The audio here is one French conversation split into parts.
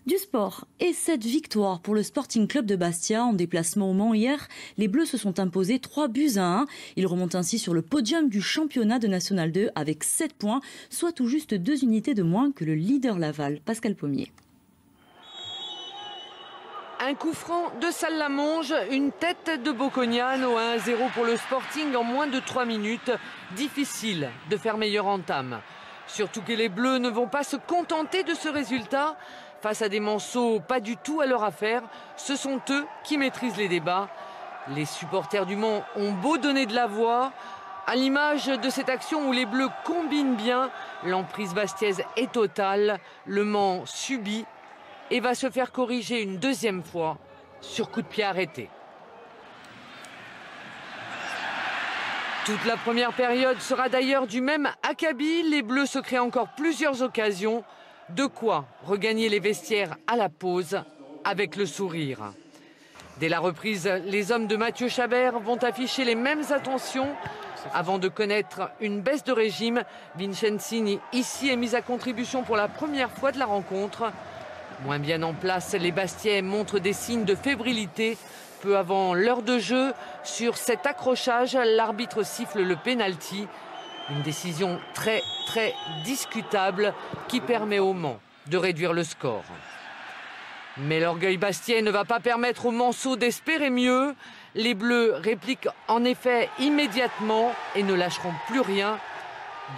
Du sport et cette victoire pour le Sporting Club de Bastia en déplacement au Mans hier. Les Bleus se sont imposés 3-1. Ils remontent ainsi sur le podium du championnat de National 2 avec 7 points, soit tout juste 2 unités de moins que le leader Laval, Pascal Pommier. Un coup franc de Salamonge, une tête de Bocognano, 1-0 pour le Sporting en moins de 3 minutes. Difficile de faire meilleure entame. Surtout que les Bleus ne vont pas se contenter de ce résultat. Face à des Manceaux pas du tout à leur affaire, ce sont eux qui maîtrisent les débats. Les supporters du Mans ont beau donner de la voix. À l'image de cette action où les Bleus combinent bien, l'emprise bastiaise est totale. Le Mans subit et va se faire corriger une deuxième fois sur coup de pied arrêté. Toute la première période sera d'ailleurs du même acabit. Les Bleus se créent encore plusieurs occasions. De quoi regagner les vestiaires à la pause avec le sourire. Dès la reprise, les hommes de Mathieu Chabert vont afficher les mêmes attentions. Avant de connaître une baisse de régime, Vincenzini ici est mis à contribution pour la première fois de la rencontre. Moins bien en place, les Bastiais montrent des signes de fébrilité. Peu avant l'heure de jeu, sur cet accrochage, l'arbitre siffle le pénalty. Une décision très discutable qui permet au Mans de réduire le score. Mais l'orgueil bastien ne va pas permettre aux Manceaux d'espérer mieux. Les Bleus répliquent en effet immédiatement et ne lâcheront plus rien.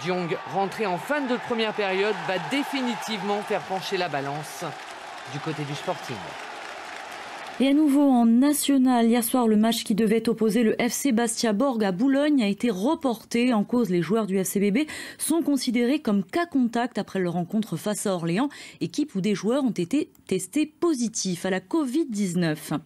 Diong, rentré en fin de première période, va définitivement faire pencher la balance du côté du Sporting. Et à nouveau en national, hier soir, le match qui devait opposer le FC Bastia-Borg à Boulogne a été reporté. En cause, les joueurs du FCBB sont considérés comme cas contact après leur rencontre face à Orléans, équipe où des joueurs ont été testés positifs à la Covid-19.